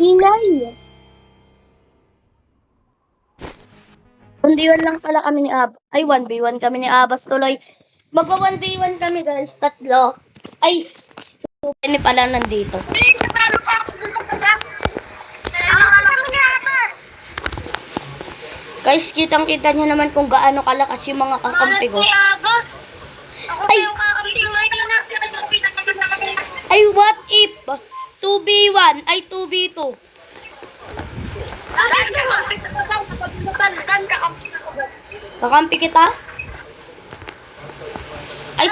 ingay. 1v1 lang pala kami ni Ab. Ay, 1v1 kami ni Abas tuloy. Magwa 1v1 kami guys, tatlo. Ay, super ni pala nandito. Guys, kitang-kita nyo naman kung gaano kalakas yung mga kakampi ko. Ay, what if 2v1 ay 2v2? Kakampi kita? Ay,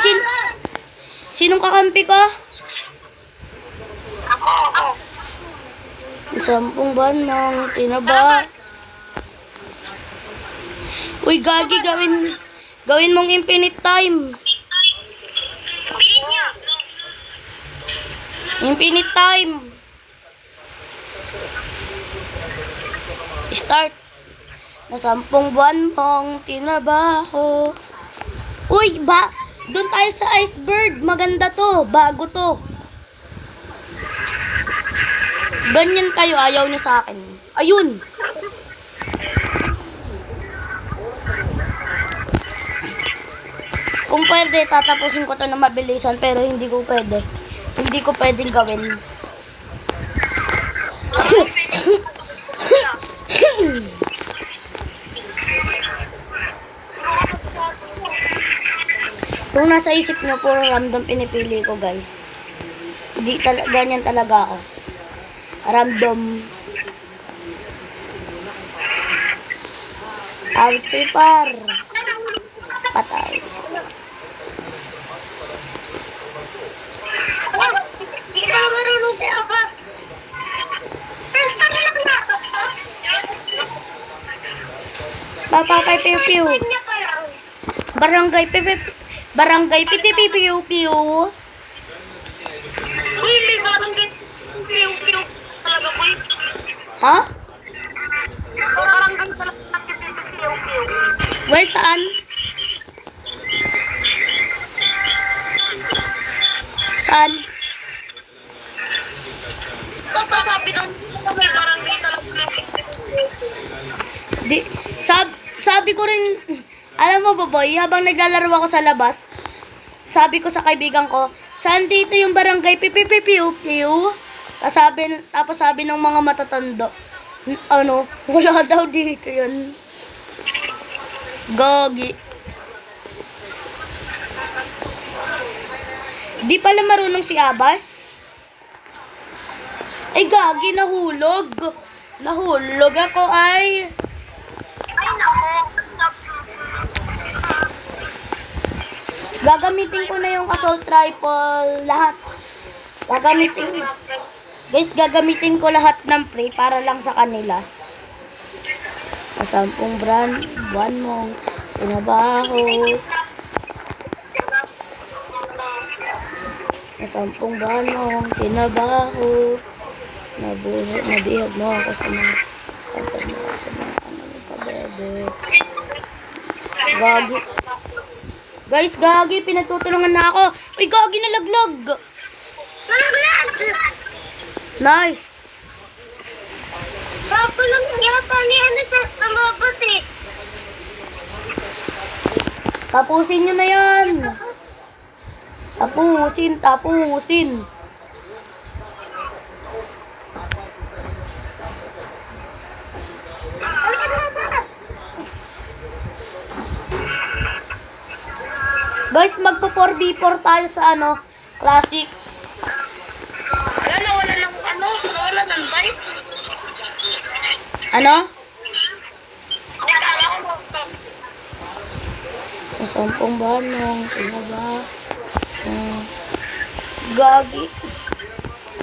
sinong kakampi ka? Ako. 10 buwan ng tinaba. Uy, gagi, gawin mong infinite time. Infinite time. Start. Na 10 buwan mong tinabaho. Uy, doon tayo sa iceberg. Maganda to. Bago to. Ganyan kayo. Ayaw nyo sa akin. Ayun. Kung pwede, tatapusin ko to na mabilisan. Pero hindi ko pwede. Hindi ko pwedeng gawin. Kung nasa isip nyo, puro random pinipili ko, guys. Hindi ganyan talaga ako. Random. Awit sipar. Patay. Papapay piu piu. Barangay piti piu piu. Uy, may barangay piu piu talaga ko. Ha? Barangay talaga piu piu. Where, saan? Saan? Sabi doon, may barangay talaga. Sabi ko rin, alam mo ba boy, habang naglalaro ako sa labas, sabi ko sa kaibigan ko, saan dito yung barangay pipipipiu-piu? Tapos sabi ng mga matatanda, wala daw dito yun. Gagi. Di pala marunong si Abas? Ay gagi, nahulog. Nahulog ako ay. Ay, nako. Gagamitin ko na yung assault rifle lahat. Gagamitin ko lahat ng prey para lang sa kanila. 10 buwan mong tinabaho. 10 buwan mong tinabaho. Nabihag mo ako sa mga pabebe. Gagi. Guys, gagi, pinagtutulungan na ako. Uy, gagi, nalaglag. Nice. Papa lang yata ni ano sa labas eh. Tapusin nyo na yan. Tapusin. Guys, magpo 4v4 tayo sa classic. Nawala ng bike. Ano? Akala ko 10 banong, ba? Gagi.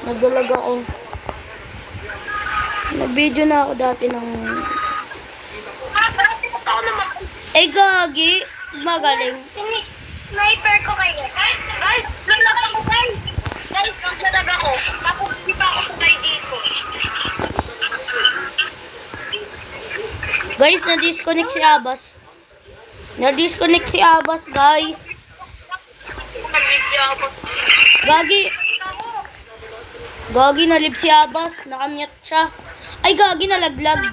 Nagdalag ako. Nag-video na ako dati ng... Eh, gagi. Magaling. Sniper ko kayo. Guys, lalag ako guys. Guys, lalag ako. Tapos di pa ako sabay dito. Guys, na-disconnect si Abas. Na-disconnect si Abas, guys. Gagi. Gagi, nalib si Abbas. Nakamute siya. Ay, gagi, nalaglag.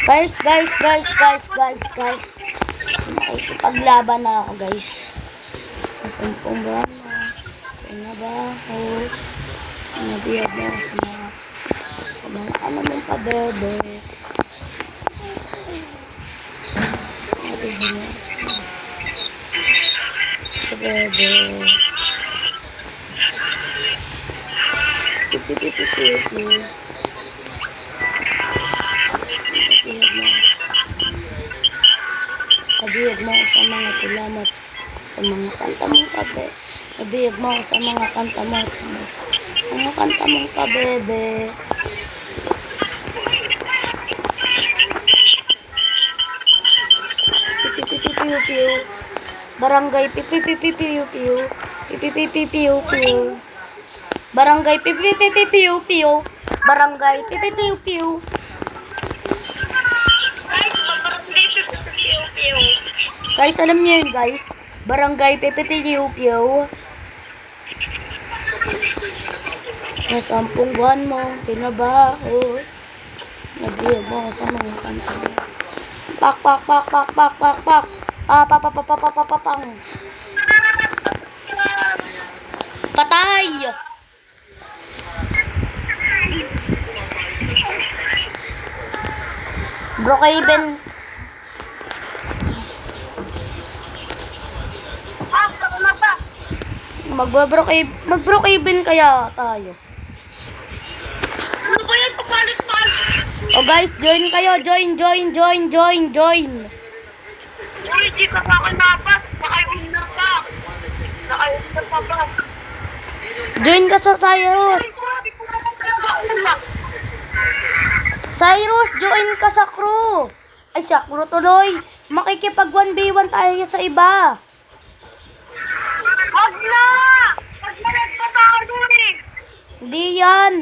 Guys. Makikipaglaban na ako, guys. Sampung buwan na. Pinabaho. Nabiyag na ako sa mga ano mong pabebe. Pabebe. Pipi. Nabiyag mo ako sa mga tulamat, sa mga kanta mong kabe. Nabiyag mo ako sa mga kanta mo, sa mga kanta mong kabebe. Pipi. Barangay pipi. Barangay pipi. Barangay pipi. Guys, alam niyo yun, guys. Barangay pipi. Nasampung buwan mong pinabaho. Nabiyag mo ako sa mga kanta mo. Pak. Papang. Patay! Brookhaven. Mag-Brookhaven kaya tayo. Ano ba yan? Papalit. Oh guys, join kayo. Join. Uy, di ka pa ako napas. Nakaiunda pa. Nakaiunda pa ba? Join ka sa Cyrus. Di ko naman talaga una. Cyrus, join ka sa crew. Ay, sa crew tuloy. Makikipag 1v1 tayo sa iba. Wag na! Wag na nagpapalo eh. Hindi yan.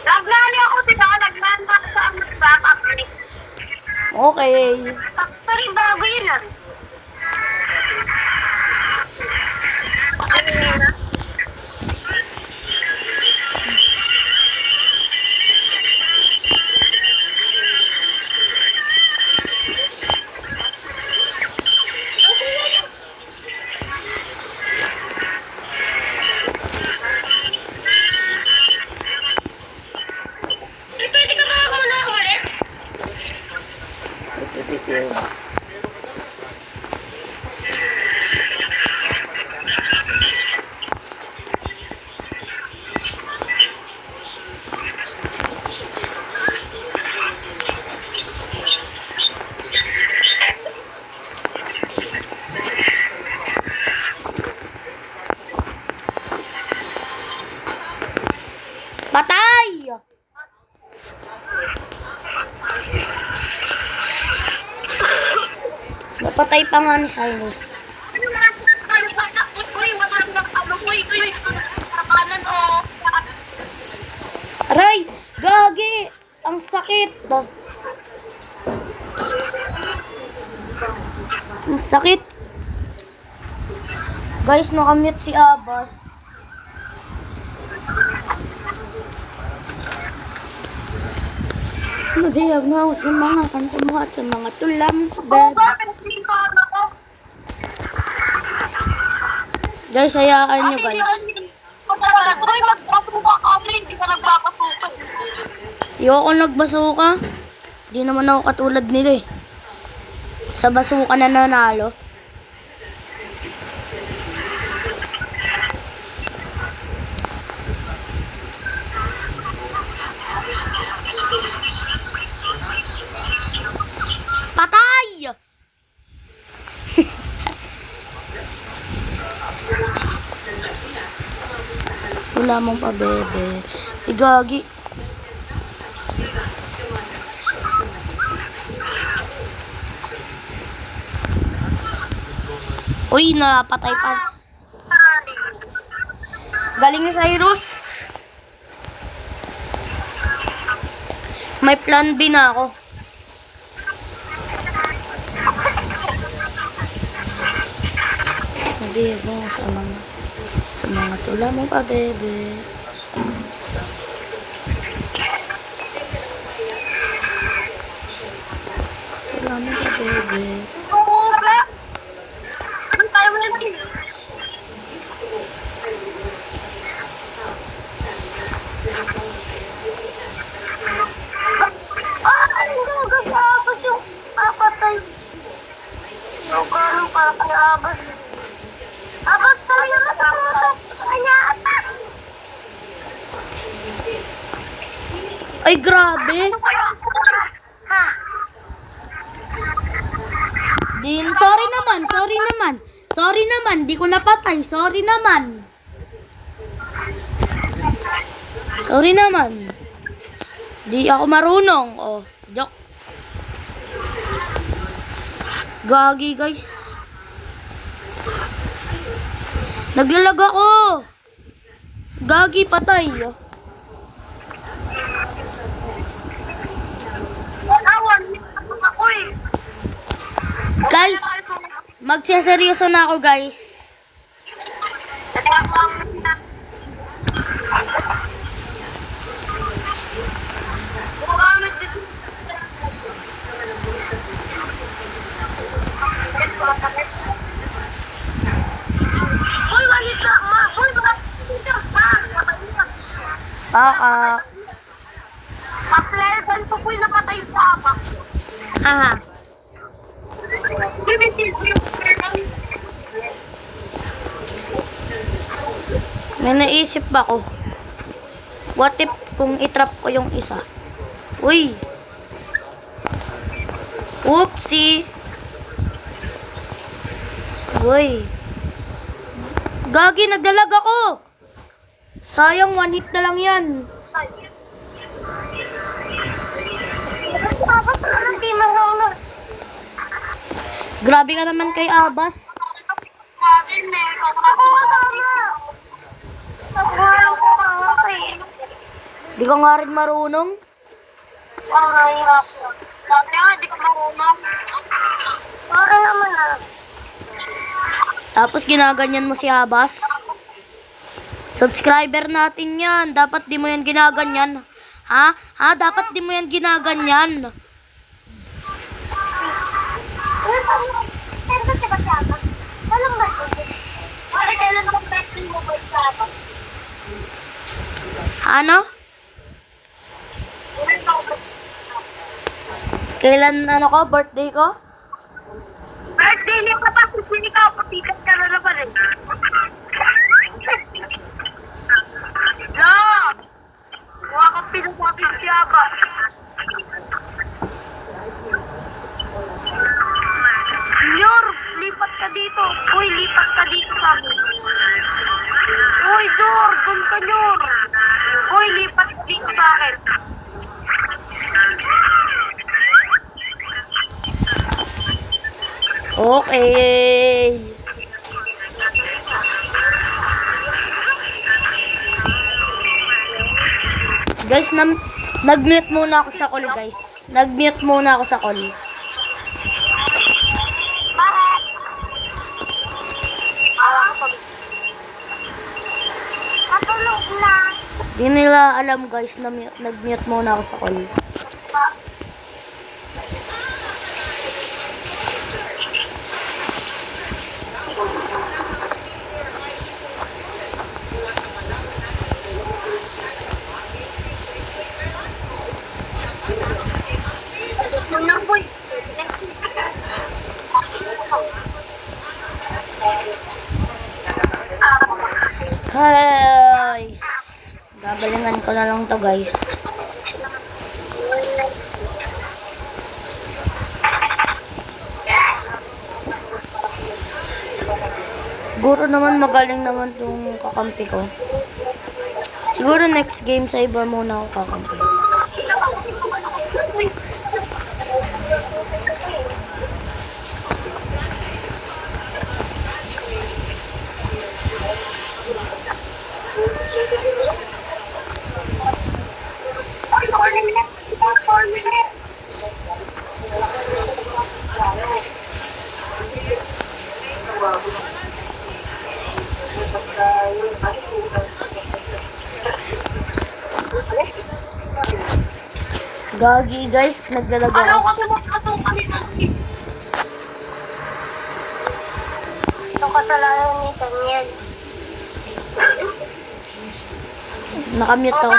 Naglani ako, di ba? Naglan ba sa amin ba? Okay. Factory bago yun ah. Ano yun ah? Ito, hindi ka makakamala ulit? Patay! Napatay pa nga ni Cyrus. Ano na? Ano ba? Uy, wala nang ano. Uy, kanan o. Aray! Gagi! Ang sakit! Ang sakit! Guys, nakamute si Abbas. Nabiyag na ako sa mga kanta mo at sa mga tulam ko, Oo, bebe. bakit hindi ka ako? Guys, hayaan nyo, guys. Uy, magpasuka kami. Hindi ka nagpapasuka. Ayoko nagbasuka. Di naman ako katulad nila eh. Sa basuka na nanalo. Patay! Wala mong pa, bebe. Igagi. Uy, napatay pa. Galing ni Cyrus. May plan B na ako. sasabihin mo sa mga tula mo pa, bebe? Tula mo pa, bebe? Oo ba? Ano tayo mo natin? Ay, nagagabas yung papatay. Ganun para kay Abas. Abas, talaga natapos. Kanya, atas. Ay, grabe! Ha? Sorry naman, di ko napatay. Sorry naman. Di ako marunong. Oh, joke. Gagi, guys. Naglalag ako. Gagi, patay. Awan, ako eh. Guys, magseseryoso na ako, guys. Uy, walit na nga. Uy, Ah. Paplesan ko po'y napatay sa apa. Aha. May naisip ako. What if kung itrap ko yung isa? Uy. Oopsie. Uy. Gagi, nagdalag ako. Sayang, one hit na lang yan. Grabe ka naman kay Abas. Di ka nga rin marunong. Tapos ginaganyan mo si Abas. Subscriber natin yan. Dapat di mo yan ginaganyan. Ha? Dapat di mo yan ginaganyan. Ano? Kailan ko? Birthday ko? Birthday niya pa tapos hindi ka patikat ka na naman eh. La! Huwag kang pinupotin si Abas. Junior, lipat ka dito. Uy, lipat ka dito sa amin. Uy, Jor, doon ka, Jor. Uy, lipat ka dito sa akin. Okay. Guys, nag-mute muna ako sa call, guys. Nag-mute muna ako sa call. Bakit? Matulog na. Di nila alam, guys, na nag-mute muna ako sa call. Guys, gagalingan ko na lang to, guys. Siguro naman magaling naman tong kakampi ko. Siguro next game sa iba muna ako kakampi. Gagi guys, naglalago Ano ako. kasi magkatong kami ng tip? Ito kasalanan ni Daniel. Nakamute ako.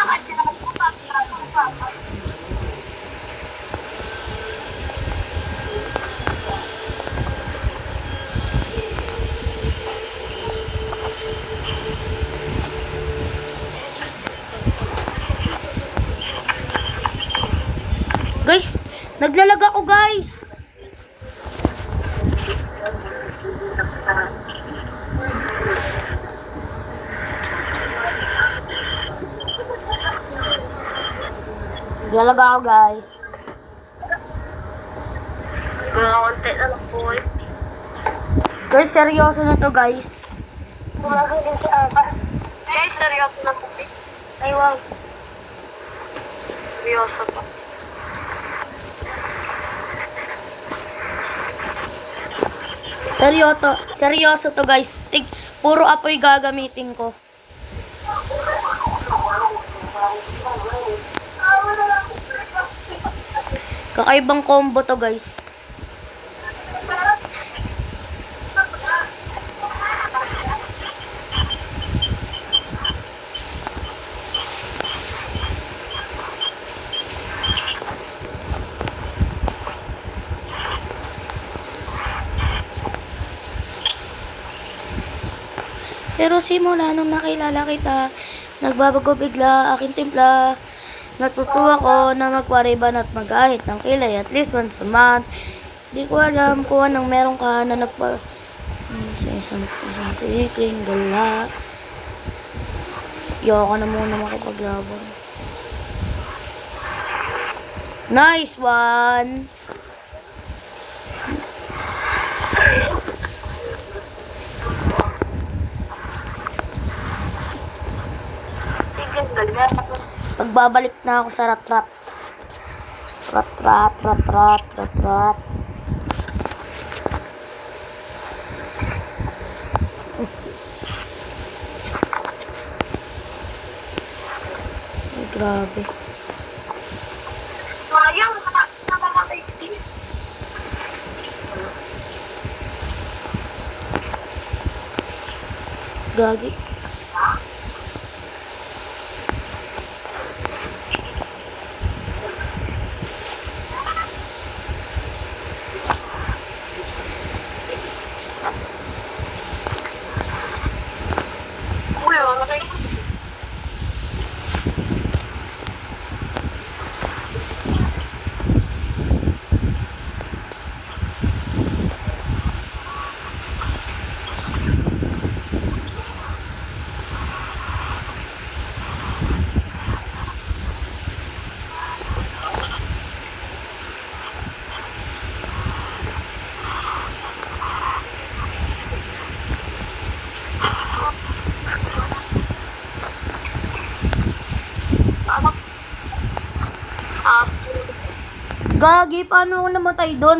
Guys, naglalag ako guys. Naglalag ako guys. Mga konti na lang po eh. Guys, seryoso na to guys. Tumagay din si Ava. Guys, seryoso na po eh. Ay, wow. Seryoso po. Seryoso to guys. Puro apoy gagamitin ko. Kakaibang combo to guys. Pero simula nung nakilala kita, nagbabago bigla aking timpla. Natutuwa ko na magpariban at mag-ahit ng kilay at least once a month. Di ko alam kung anong meron ka na sa isang tikling gala. Yoko na muna makipaglaban. Nice one! Sige, ganda. Pagbabalik na ako sa rat-rat. Rat-rat. Ay, grabe. Sayang, nakamatay din. Gagi. Uy, wala kayo. Gagi, paano ako namatay doon?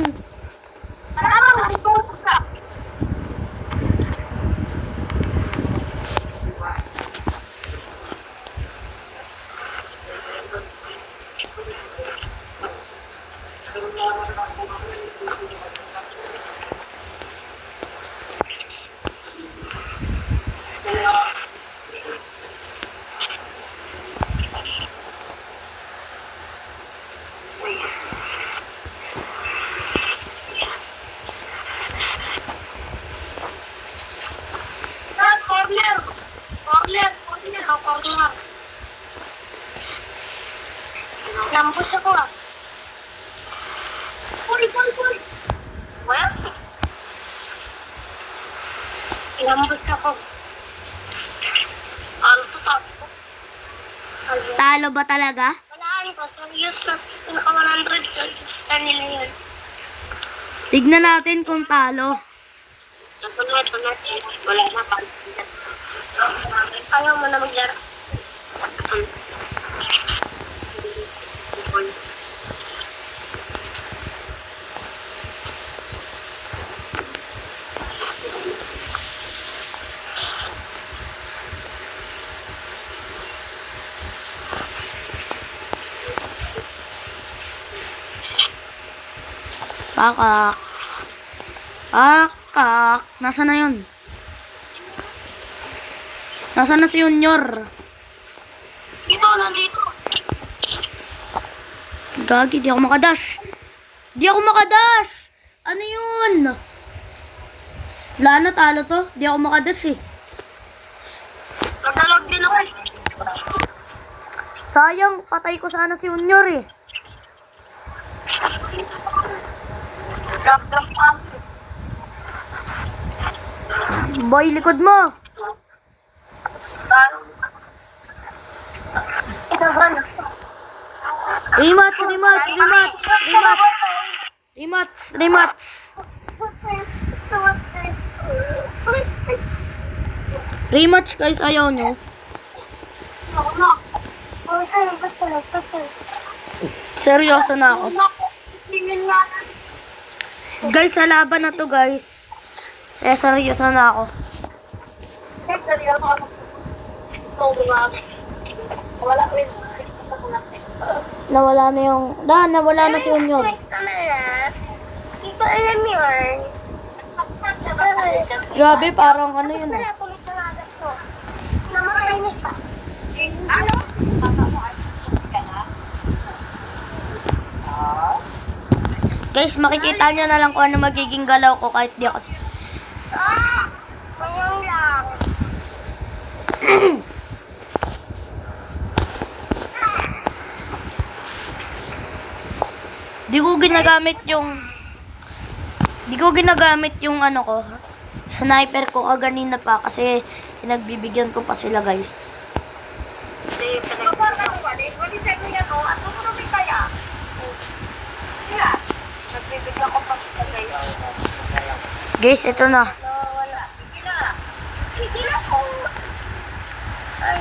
Corner. Nambus ako ah. Uy. Well, nambus ako. Ano to tapo? Talo ba talaga? Walaan ko. Serious na. Pinaka-100 dyan. Kanina yun. Tignan natin kung talo. Ito na. Wala na pa. Ayaw mo na maglaro. Pakak. Pakak. Nasaan na yun? Nasaan na si Junior? Ito, nandito. Gagi, di ako makadash. Di ako makadash! Ano yun? Wala na, talo to. Di ako makadash eh. Nagdalag din ako. Sayang, patay ko sana si Junior eh. Dagdag pa. Boy, likod mo. Ito ba na? Rematch, rematch, rematch, rematch. Rematch, rematch. Rematch guys, ayaw nyo. Seryoso na ako. Guys, sa laban na to guys. Seryoso na ako. Nawala na yung... nawala na si Junior. Grabe, parang ano yun eh. Guys, makikita nyo na lang kung ano magiging galaw ko kahit di ako... Mayroon lang. Di ko ginagamit yung ano ko. Sniper ko kanina pa kasi pinagbibigyan ko pa sila guys. Nagbibigyan ko pa sa kayo. Guys, ito na. Wala. Hindi na po. Ay,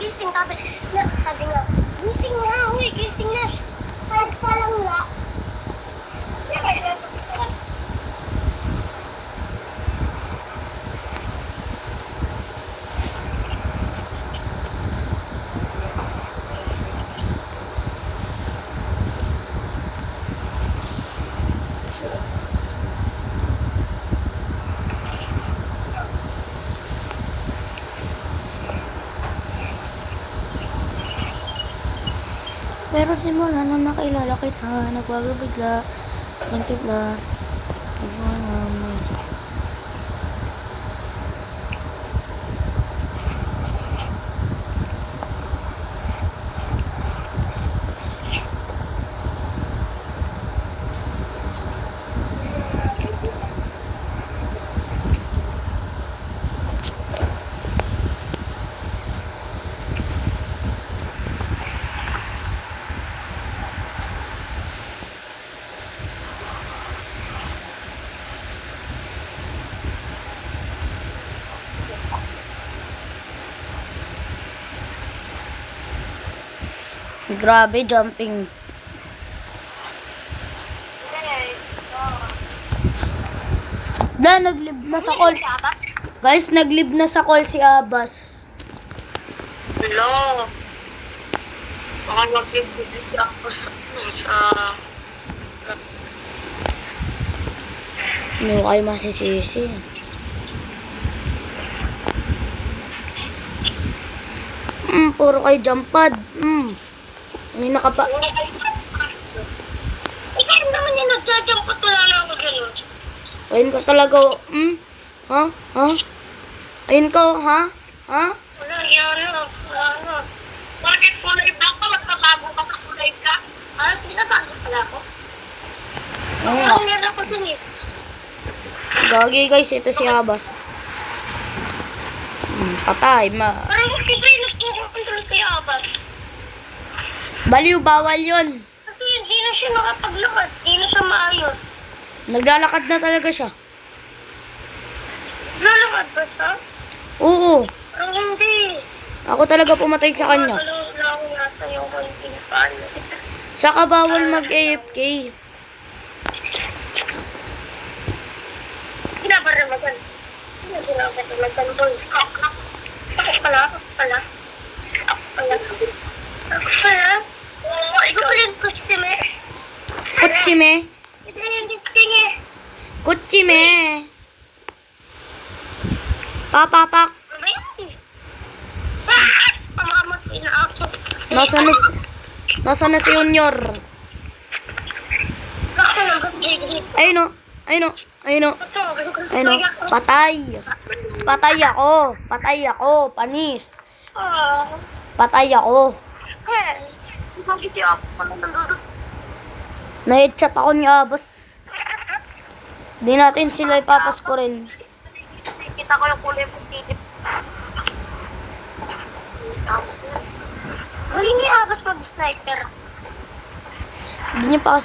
gising sabi nga, gising na, uy, gising na. Kahit ka lang na. Pero simula nung nakilala kita, nagbago bigla, yung tipla, grabe jumping. Naglib na sa call. Guys, naglib na sa call si Abbas. Hello. Baka nagbibigay ako sa... Hindi ko kayo masisisi. Puro kayo jump pad. May nakapa... Ikaw naman yung nagja-jump at wala na ako gano'n. Ayun ka talaga. Ha? Ha? Ayun ka, ha? Ha? Wala, yan na. Wala na. Bakit kulay black ka? Magbabago ka sa kulay black? Ah, pinabago pala ako. Oo nga. Ang meron ako dun eh. Gagi guys, ito si Habas. Patay, Parang si Brinus nagkukontrol kay Abbas. Baliw, bawal yun. Kasi hindi na siya nakapaglakad. Hindi na siya maayos. Naglalakad na talaga siya. Lalakad ba siya? Oo. Parang hindi. Ako talaga pumatay sa kanya. Ano lang yata yung konting paano. Saka bawal mag-AFK. Ginabaramagan. Ginabaramagan boy. Ako pala. Ikaw pala yung kutsime. Kutsime. Ito yung distinge. Kutsime. Papapak. Ano ba yan? Pamakamot na ako. Nasa na si Junior. Bakit lang gagigit? Ayun o. Ayun o. Ayun o. Ayun o. Patay. Patay ako. Panis. Patay ako. Bakit yung ako pala nandudot? Na-headshot ako ni Abas. Di natin sila ipapasko rin. Kita ko yung kulay ng titip. Galing ni Abbas mag-sniper. Di niya pa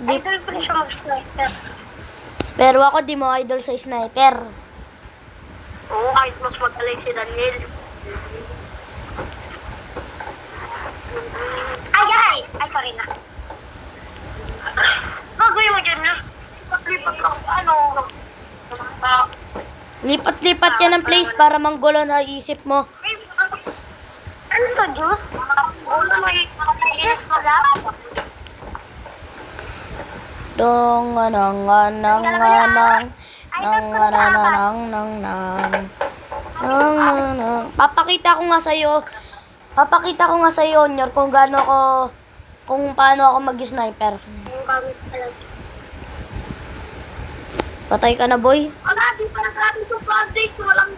di, Idol pa rin siya mag-sniper. pero ako di mo idol sa sniper. Oo, kahit mas magaling si Daniel. Ay, sorry na. Gagawin mo dyan na. Paglipat lang sa ano. Lipat-lipat yan ng place para manggulo na isip mo. Ano to, juice? Oo, may juice pala. Dong anang anang anang nang anang nang nang. Papakita ko nga sa iyo, Nyor, kung paano ako mag-sniper. Yung gamit pala. Patay ka na, boy. Grabe itong project. Walang...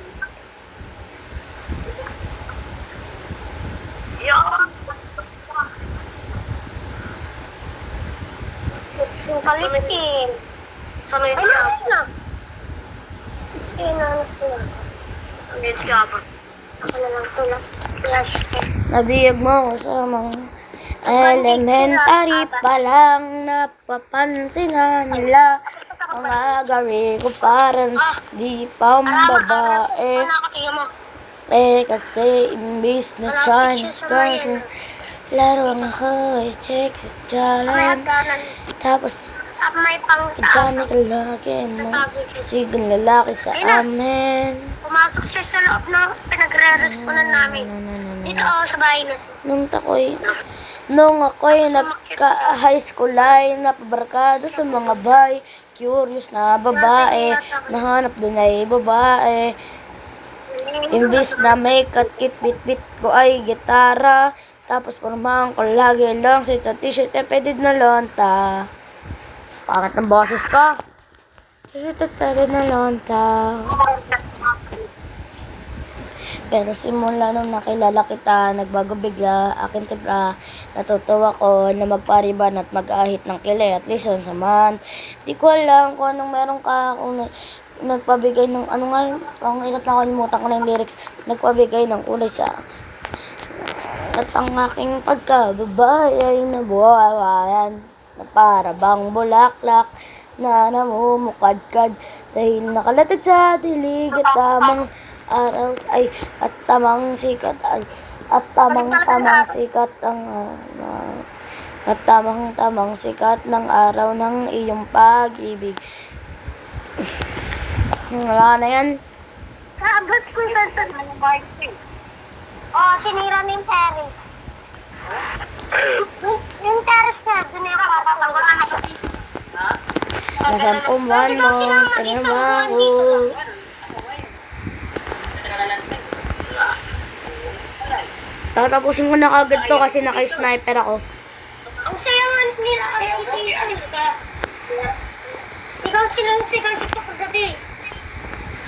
Yung kaliskin. Sanay siya. Ay, nanas ko lang. Sanay siya ba? Ako na lang ito lang. Nabiyag mo ako sa mga elementary pa lang napapansin na nila mga gawin ko parang di pambabae. Kasi imbis na Chinese girl larong ko check sa jalan. Tapos May pang kadami ka lagi mo sigang lalaki sa amin. pumasok siya sa loob ng pinagre-respondan namin. Dito ako sa bahay na. Nung ako'y nagka-high school ay napabarkada sa mga bay, curious na babae, nahanap din ay babae. Imbis na may katkit bit-bit ko ay gitara, tapos pormahan ko lagi lang sa t-shirt na pwede na lonta. Pangat ng boses ko. T-shirt pwede na lonta. Pero simula nung nakilala kita, nagbago bigla, aking timpla, natutuwa ko na magpariban at mag-ahit ng kilay at listen sa man. Di ko alam kung anong meron ka, kung nagpabigay ng, ano nga yun, ang ilat na kalimutan ko na yung lyrics, nagpabigay ng kulay sa, at ang aking pagkababae ay nabuhawayan, na para bang bulaklak, na namumukadkad, dahil nakalatag sa dilig at tamang araw ay at tamang sikat ay at tamang sikat ang at tamang sikat ng araw ng iyong pag-ibig. Wala na yan. Kaabot ko yung sa Martin. Oh, sinira na yung terrace. Yung terrace na, doon yung papapanggutan ako. Nasaan po buwan mo? Tinabaho. Tatapusin ko na kagad to kasi naka-sniper ako. Ang saya nga nila kayo dito. Ikaw silang sigaw dito kagabi.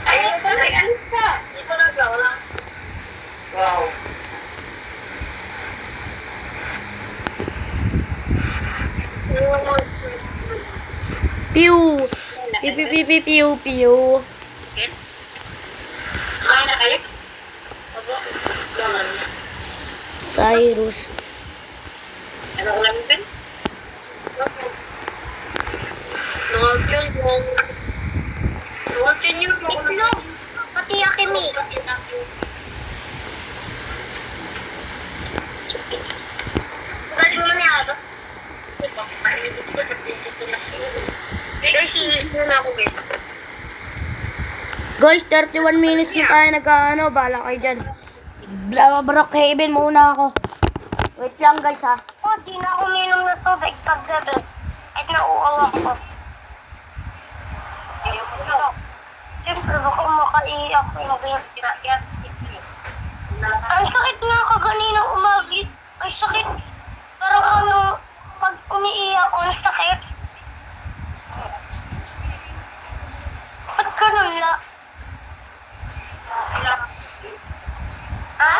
Ayaw ba na yan ka? Dito na ka, wala. Wow. Pew! Pew, pew, pew, pew, pew, pew. Kaya na kayo? Cyrus. Ano ko lang din? Luwag yun yung... Luwag yun yung... Itlog! Pati yakimi. Galing mo na niya ba? Guys, hihilis na ako guys. Guys, 31 minutes na tayo nag-ano. Bala kayo dyan. Brookhaven muna ako. Wait lang guys ha. Oh, di na ako minom na tubig paggabi. At nauuwa ako. Siyempre, baka makaiyak ko yung ginagyan. Ang sakit nga ako ganinang umagi. Ay, sakit. Parang ano, pag umiiyak ko, ang sakit. Ba't ganun la? Ha?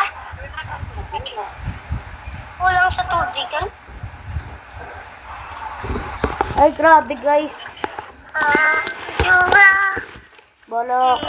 Kulang sa tubigan? Ay, grabe guys. Yura. Bala.